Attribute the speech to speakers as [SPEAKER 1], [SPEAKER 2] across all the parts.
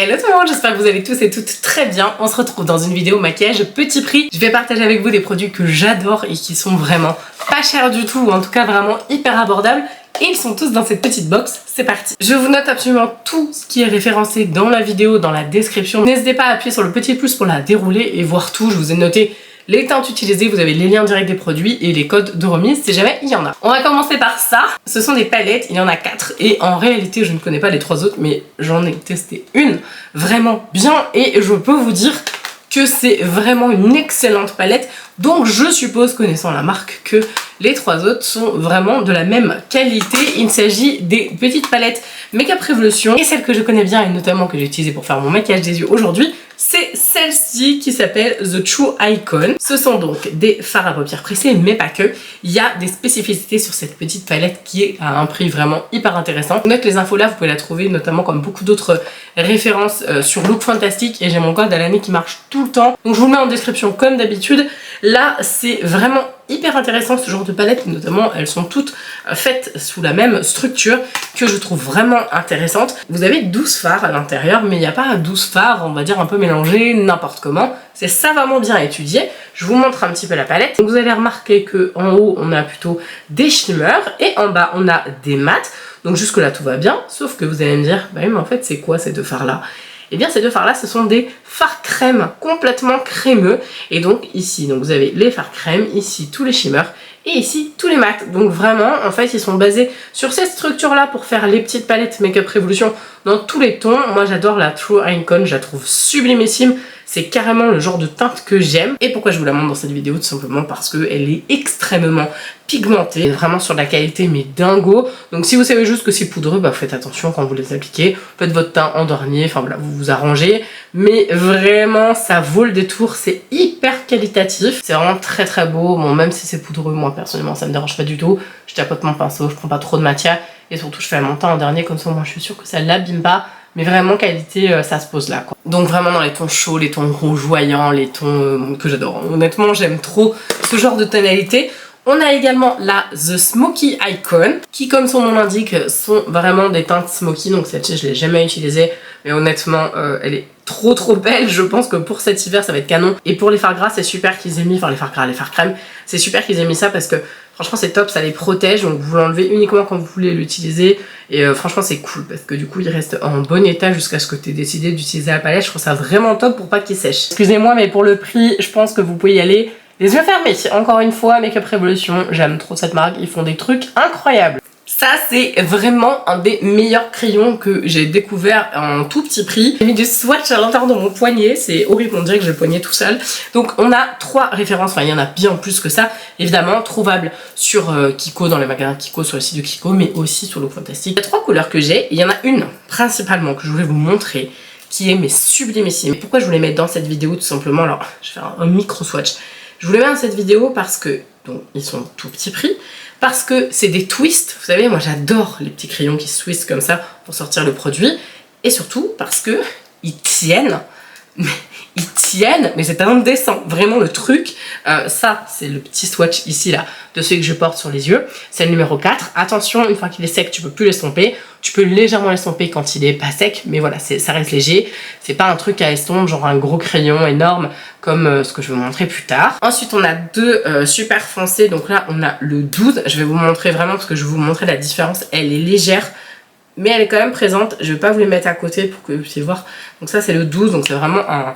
[SPEAKER 1] Hello tout le monde, j'espère que vous allez tous et toutes très bien. On se retrouve dans une vidéo maquillage petit prix. Je vais partager avec vous des produits que j'adore et qui sont vraiment pas chers du tout, ou en tout cas vraiment hyper abordables. Et ils sont tous dans cette petite box, c'est parti. Je vous note absolument tout ce qui est référencé dans la vidéo, dans la description. N'hésitez pas à appuyer sur le petit pouce pour la dérouler et voir tout. Je vous ai noté les teintes utilisées, vous avez les liens directs des produits et les codes de remise si jamais il y en a. On va commencer par ça. Ce sont des palettes, il y en a 4 et en réalité je ne connais pas les 3 autres mais j'en ai testé une vraiment bien et je peux vous dire que c'est vraiment une excellente palette. Donc je suppose, connaissant la marque, que les 3 autres sont vraiment de la même qualité. Il s'agit des petites palettes Makeup Revolution et celle que je connais bien et notamment que j'ai utilisée pour faire mon maquillage des yeux aujourd'hui, c'est celle-ci qui s'appelle The True Icon. Ce sont donc des fards à paupières pressés, mais pas que. Il y a des spécificités sur cette petite palette qui est à un prix vraiment hyper intéressant. Note les infos là, vous pouvez la trouver notamment comme beaucoup d'autres références sur Look Fantastic et j'ai mon code à l'année qui marche tout le temps. Donc je vous le mets en description comme d'habitude. Là, c'est vraiment hyper intéressant ce genre de palette, notamment elles sont toutes faites sous la même structure que je trouve vraiment intéressante. Vous avez 12 fards à l'intérieur, mais il n'y a pas 12 fards, on va dire un peu mélangés n'importe comment. C'est savamment bien étudié. Je vous montre un petit peu la palette. Donc vous allez remarquer que en haut on a plutôt des shimmers et en bas on a des mats. Donc jusque là tout va bien, sauf que vous allez me dire, bah oui mais en fait c'est quoi ces deux fards là? Et bien ces deux fards là ce sont des fards crème complètement crémeux et donc ici donc vous avez les fards crème, ici tous les shimmers et ici tous les mats. Donc vraiment en fait ils sont basés sur cette structure là pour faire les petites palettes Makeup Revolution dans tous les tons. Moi j'adore la True Icon, je la trouve sublimissime. C'est carrément le genre de teinte que j'aime. Et pourquoi je vous la montre dans cette vidéo? Tout simplement parce qu'elle est extrêmement pigmentée. Vraiment sur de la qualité mais dingo. Donc si vous savez juste que c'est poudreux, bah faites attention quand vous les appliquez. Faites votre teint en dernier, enfin voilà, vous vous arrangez. Mais vraiment ça vaut le détour, c'est hyper qualitatif. C'est vraiment très très beau. Bon même si c'est poudreux, moi personnellement ça me dérange pas du tout. Je tapote mon pinceau, je prends pas trop de matière. Et surtout je fais mon teint en dernier comme ça moi je suis sûre que ça l'abîme pas. Mais vraiment qualité, ça se pose là quoi. Donc vraiment dans les tons chauds, les tons rougeoyants, les tons que j'adore. Honnêtement j'aime trop ce genre de tonalité. On a également la The Smoky Icon qui comme son nom l'indique sont vraiment des teintes smoky. Donc celle-ci je l'ai jamais utilisée mais honnêtement elle est trop belle. Je pense que pour cet hiver ça va être canon. Et pour les fards gras c'est super qu'ils aient mis, enfin les fards gras, les fards crème, c'est super qu'ils aient mis ça parce que franchement c'est top, ça les protège, donc vous l'enlevez uniquement quand vous voulez l'utiliser et franchement c'est cool parce que du coup il reste en bon état jusqu'à ce que tu aies décidé d'utiliser la palette. Je trouve ça vraiment top pour pas qu'il sèche. Excusez-moi mais pour le prix je pense que vous pouvez y aller les yeux fermés. Encore une fois Makeup Revolution, j'aime trop cette marque, ils font des trucs incroyables. Ça c'est vraiment un des meilleurs crayons que j'ai découvert en tout petit prix. J'ai mis du swatch à l'intérieur de mon poignet, c'est horrible, on dirait que j'ai le poignet tout seul. Donc on a 3 références, enfin il y en a bien plus que ça, évidemment, trouvables sur Kiko, dans les magasins Kiko, sur le site de Kiko, mais aussi sur Look Fantastic. Il y a 3 couleurs que j'ai, il y en a une principalement que je voulais vous montrer, qui est mais sublimissime. Pourquoi je voulais mettre dans cette vidéo tout simplement, alors je vais faire un micro swatch. Je voulais mettre dans cette vidéo parce que, donc ils sont tout petit prix, parce que c'est des twists, vous savez moi j'adore les petits crayons qui se twistent comme ça pour sortir le produit, et surtout parce que ils tiennent, mais c'est indécent, vraiment le truc. Ça c'est le petit swatch ici là de celui que je porte sur les yeux, c'est le numéro 4. Attention, une fois qu'il est sec tu peux plus l'estomper, tu peux légèrement l'estomper quand il est pas sec, mais voilà ça reste léger, c'est pas un truc à estomper genre un gros crayon énorme comme ce que je vais vous montrer plus tard. Ensuite on a 2 super foncés, donc là on a le 12, je vais vous montrer vraiment parce que je vais vous montrer la différence, elle est légère mais elle est quand même présente. Je vais pas vous les mettre à côté pour que vous puissiez voir. Donc ça c'est le 12, donc c'est vraiment un,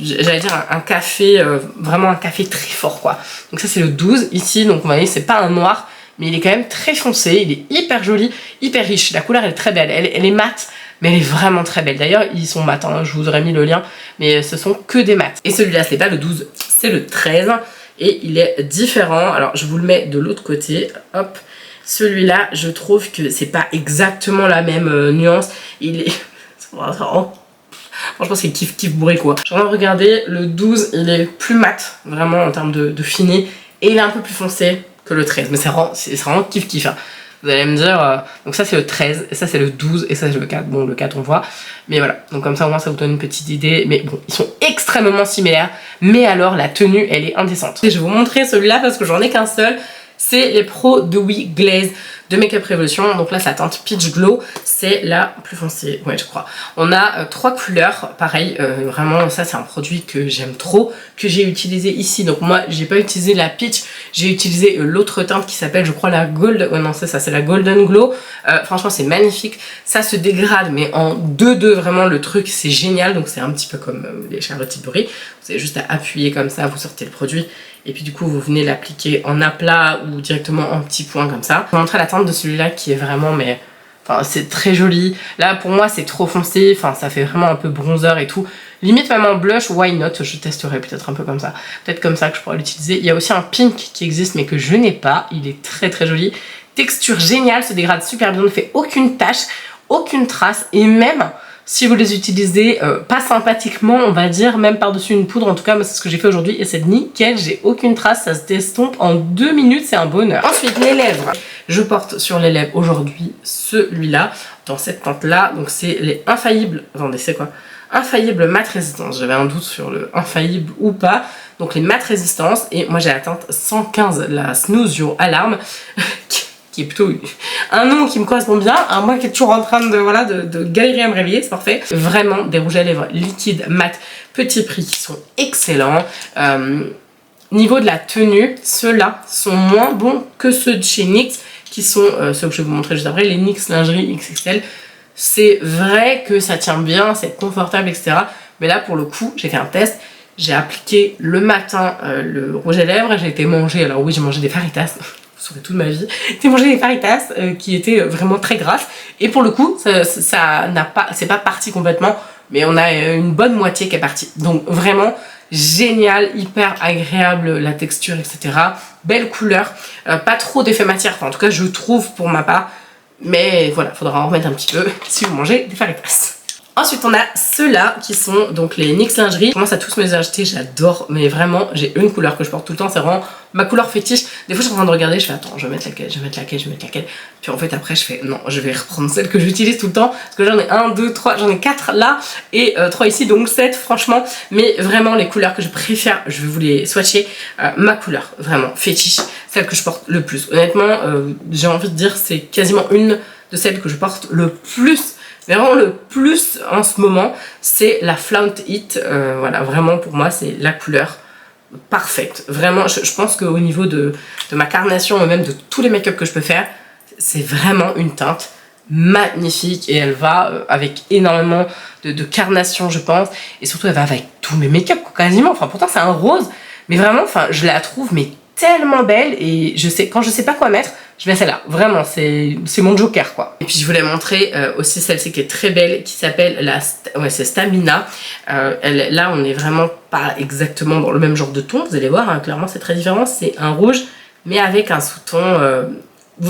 [SPEAKER 1] j'allais dire un café, vraiment un café très fort quoi. Donc ça c'est le 12 ici, donc vous voyez c'est pas un noir, mais il est quand même très foncé, il est hyper joli, hyper riche. La couleur elle est très belle, elle est mate, mais elle est vraiment très belle. D'ailleurs ils sont mat, hein, je vous aurais mis le lien, mais ce sont que des mats. Et celui-là c'est pas le 12, c'est le 13 et il est différent. Alors je vous le mets de l'autre côté, hop. Celui-là, je trouve que c'est pas exactement la même nuance. Il est... Franchement, c'est kiff bourré quoi. Je viens de regarder, le 12, il est plus mat, vraiment en termes de fini. Et il est un peu plus foncé que le 13. Mais c'est vraiment kiff. Hein. Vous allez me dire... donc ça c'est le 13, et ça c'est le 12, et ça c'est le 4. Bon, le 4 on voit. Mais voilà, donc comme ça au moins ça vous donne une petite idée. Mais bon, ils sont extrêmement similaires. Mais alors, la tenue, elle est indécente. Et je vais vous montrer celui-là parce que j'en ai qu'un seul. C'est les Pro Dewy Glaze. de Make Up Revolution. Donc là c'est la teinte Peach Glow, c'est la plus foncée, ouais je crois. On a 3 couleurs, pareil, vraiment ça c'est un produit que j'aime trop, que j'ai utilisé ici. Donc moi j'ai pas utilisé la Peach, j'ai utilisé l'autre teinte qui s'appelle je crois la Gold, ouais non c'est ça, c'est la Golden Glow. Franchement c'est magnifique, ça se dégrade mais en 2-2 vraiment, le truc c'est génial. Donc c'est un petit peu comme les Charlotte Tilbury, vous avez juste à appuyer comme ça, vous sortez le produit et puis du coup vous venez l'appliquer en aplat ou directement en petits points comme ça. Je vais vous montrer la teinte de celui-là qui est vraiment, mais enfin c'est très joli. Là pour moi c'est trop foncé, enfin ça fait vraiment un peu bronzer et tout. Limite même en blush, why not, je testerai peut-être un peu comme ça. Peut-être comme ça que je pourrais l'utiliser. Il y a aussi un pink qui existe mais que je n'ai pas, il est très très joli. Texture géniale, se dégrade super bien, ne fait aucune tache, aucune trace, et même si vous les utilisez pas sympathiquement, on va dire, même par-dessus une poudre, en tout cas moi c'est ce que j'ai fait aujourd'hui et c'est nickel, j'ai aucune trace, ça se estompe en 2 minutes, c'est un bonheur. Ensuite les lèvres, je porte sur les lèvres aujourd'hui celui-là, dans cette teinte là, donc c'est les Infaillibles, attendez c'est quoi? Infaillible Matte Résistance, j'avais un doute sur le infaillible ou pas, donc les Matte Résistance, et moi j'ai la teinte 115, la Snooze Your Alarm, qui est plutôt un nom qui me correspond bien, à moi qui est toujours en train de, voilà, de galérer à me réveiller, c'est parfait. Vraiment des rouges à lèvres liquides, mat, petit prix qui sont excellents. Niveau de la tenue, ceux-là sont moins bons que ceux de chez NYX, qui sont ceux que je vais vous montrer juste après, les NYX Lingerie XXL. C'est vrai que ça tient bien, c'est confortable, etc. Mais là, pour le coup, j'ai fait un test. J'ai appliqué le matin le rouge à lèvres, j'ai été manger, alors oui, j'ai mangé des Faritas. Toute ma vie, j'ai mangé des Faritas qui étaient vraiment très grasses et pour le coup ça n'a pas, c'est pas parti complètement mais on a une bonne moitié qui est partie, donc vraiment génial, hyper agréable la texture, etc. Belle couleur, pas trop d'effet matière, enfin en tout cas je trouve pour ma part, mais voilà, faudra en remettre un petit peu si vous mangez des Faritas. Ensuite on a ceux-là qui sont donc les NYX Lingerie. Je commence à tous me les acheter, j'adore, mais vraiment j'ai une couleur que je porte tout le temps, c'est vraiment ma couleur fétiche. Des fois je suis en train de regarder, je fais attends, je vais mettre laquelle, je vais mettre laquelle, je vais mettre laquelle. Puis en fait après je fais non, je vais reprendre celle que j'utilise tout le temps, parce que j'en ai 1, 2, 3, j'en ai 4 là et 3 ici, donc 7 franchement. Mais vraiment les couleurs que je préfère, je vais vous les swatcher, ma couleur vraiment fétiche, celle que je porte le plus. Honnêtement j'ai envie de dire c'est quasiment une de celles que je porte le plus. Vraiment le plus en ce moment, c'est la Flaunt It. Voilà, vraiment pour moi c'est la couleur parfaite. Vraiment, je pense qu'au niveau de ma carnation et même de tous les make-up que je peux faire, c'est vraiment une teinte magnifique et elle va avec énormément de carnation je pense. Et surtout elle va avec tous mes make-up quasiment. Enfin pourtant c'est un rose, mais vraiment enfin, je la trouve mais tellement belle et je sais, quand je sais pas quoi mettre, je mets celle-là. Vraiment, c'est mon joker quoi. Et puis je voulais montrer aussi celle-ci qui est très belle, qui s'appelle la c'est Stamina. Là, on est vraiment pas exactement dans le même genre de ton. Vous allez voir, hein, clairement c'est très différent. C'est un rouge, mais avec un sous-ton.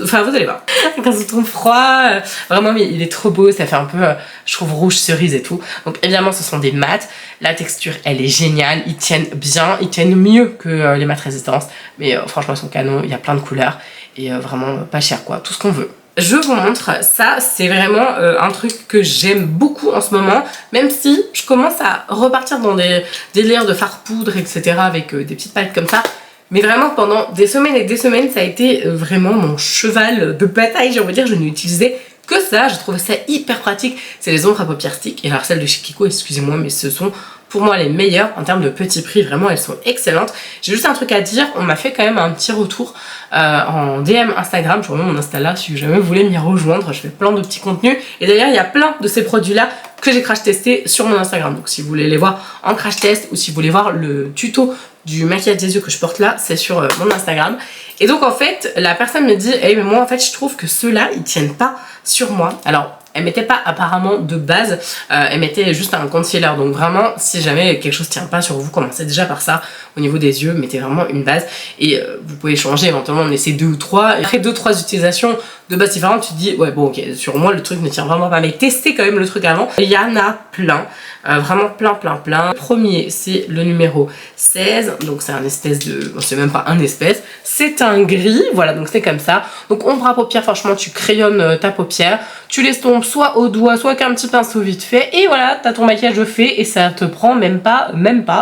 [SPEAKER 1] Enfin, vous allez voir. Avec un sous-ton froid. Vraiment, mais il est trop beau. Ça fait un peu, je trouve, rouge cerise et tout. Donc évidemment, ce sont des mats. La texture, elle est géniale. Ils tiennent bien. Ils tiennent mieux que les Matte Résistance. Mais franchement, ils sont canons. Il y a plein de couleurs. Et vraiment pas cher quoi, tout ce qu'on veut. Je vous montre, ça c'est vraiment un truc que j'aime beaucoup en ce moment, même si je commence à repartir dans des délires de fard poudre, etc. avec des petites palettes comme ça. Mais vraiment pendant des semaines et des semaines, ça a été vraiment mon cheval de bataille, j'ai envie de dire, je n'ai utilisé que ça, je trouvais ça hyper pratique. C'est les ombres à paupières stick, et alors celles de chez Kiko, excusez-moi, mais ce sont pour moi les meilleures en termes de petit prix, vraiment elles sont excellentes. J'ai juste un truc à dire, on m'a fait quand même un petit retour en DM Instagram, je remets mon Insta là si jamais vous voulez m'y rejoindre, je fais plein de petits contenus et d'ailleurs il y a plein de ces produits là que j'ai crash testé sur mon Instagram, donc si vous voulez les voir en crash test ou si vous voulez voir le tuto du maquillage des yeux que je porte là, c'est sur mon Instagram. Et donc en fait la personne me dit hey, mais moi en fait je trouve que ceux-là ils tiennent pas sur moi. Alors elle mettait pas apparemment de base, elle mettait juste un concealer, donc vraiment si jamais quelque chose tient pas sur vous, commencez déjà par ça. Au niveau des yeux, mettez vraiment une base et vous pouvez changer éventuellement, on essaie 2 ou 3 et après 2-3 utilisations de bases différentes, tu te dis ouais bon ok, sur moi le truc ne tient vraiment pas, mais testez quand même le truc avant. Il y en a plein, vraiment plein. Le premier c'est le numéro 16, donc c'est un espèce de, bon, c'est même pas un espèce, c'est un gris, voilà, donc c'est comme ça. Donc ombre à paupières, franchement tu crayonnes ta paupière, tu l'estompes soit au doigt, soit avec un petit pinceau vite fait, et voilà, t'as ton maquillage fait, et ça te prend même pas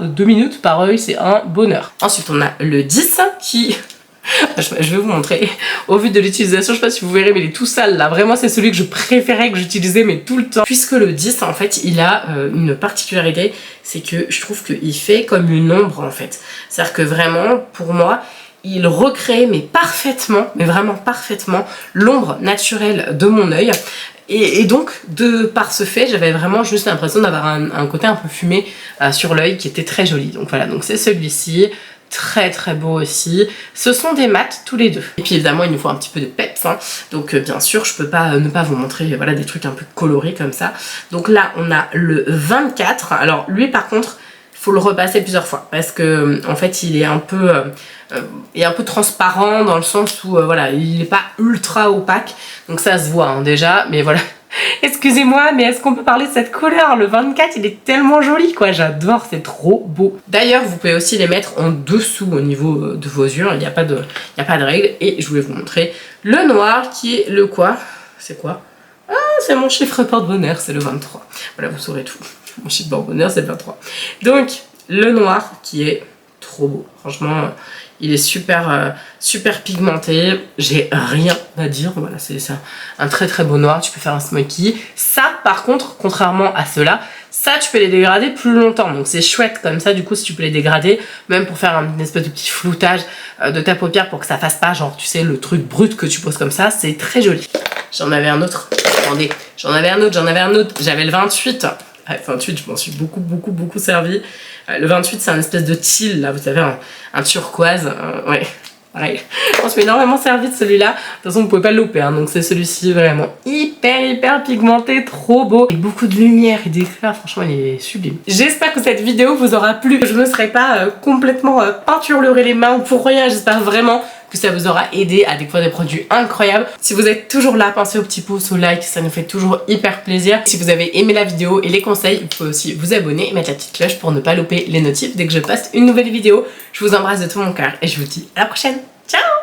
[SPEAKER 1] 2 minutes par œil, c'est un bonheur. Ensuite on a le 10 qui Je vais vous montrer. Au vu de l'utilisation, je sais pas si vous verrez, mais il est tout sale là. Vraiment, c'est celui que je préférais, que j'utilisais, mais tout le temps. Puisque le 10, en fait, il a une particularité, c'est que je trouve qu'il fait comme une ombre, en fait. C'est-à-dire que vraiment, pour moi, il recrée, mais parfaitement, mais vraiment parfaitement, l'ombre naturelle de mon œil. Et donc, par ce fait, j'avais vraiment juste l'impression d'avoir un côté un peu fumé sur l'œil qui était très joli. Donc voilà, donc c'est celui-ci. Très très beau aussi. Ce sont des mats tous les deux. Et puis évidemment il nous faut un petit peu de peps, hein. Donc bien sûr je peux pas ne pas vous montrer voilà, des trucs un peu colorés comme ça. Donc là on a le 24. Alors lui par contre il faut le repasser plusieurs fois parce que en fait il est un peu transparent dans le sens où voilà, il n'est pas ultra opaque. Donc ça se voit hein, déjà, mais voilà. Excusez-moi, mais est-ce qu'on peut parler de cette couleur? Le 24, il est tellement joli, quoi. J'adore, c'est trop beau. D'ailleurs, vous pouvez aussi les mettre en dessous au niveau de vos yeux. Il n'y a pas de règle. Et je voulais vous montrer le noir qui est le quoi? C'est quoi? Ah, c'est mon chiffre porte-bonheur, c'est le 23. Voilà, vous saurez tout. Mon chiffre porte-bonheur, c'est le 23. Donc, le noir qui est trop beau. Franchement, il est super pigmenté. J'ai rien à dire. Voilà, c'est un très très beau noir. Tu peux faire un smoky. Ça, par contre, contrairement à ceux-là, ça, tu peux les dégrader plus longtemps. Donc, c'est chouette comme ça. Du coup, si tu peux les dégrader, même pour faire une espèce de petit floutage de ta paupière pour que ça fasse pas, genre, tu sais, le truc brut que tu poses comme ça, c'est très joli. J'en avais un autre. Attendez, j'en avais un autre. J'avais le 28. Ouais, 28, je m'en suis beaucoup servi. Le 28, c'est un espèce de teal, là, vous savez, un turquoise. Ouais, pareil. Je m'en suis énormément servi de celui-là. De toute façon, vous pouvez pas le louper, hein, donc c'est celui-ci vraiment hyper pigmenté, trop beau. Et beaucoup de lumière et d'éclat, franchement, il est sublime. J'espère que cette vidéo vous aura plu. Je me serais pas complètement peinturluré les mains pour rien. J'espère vraiment que ça vous aura aidé à découvrir des produits incroyables. Si vous êtes toujours là, pensez au petit pouce, au like, ça nous fait toujours hyper plaisir. Si vous avez aimé la vidéo et les conseils, vous pouvez aussi vous abonner et mettre la petite cloche pour ne pas louper les notifs dès que je poste une nouvelle vidéo. Je vous embrasse de tout mon cœur et je vous dis à la prochaine. Ciao!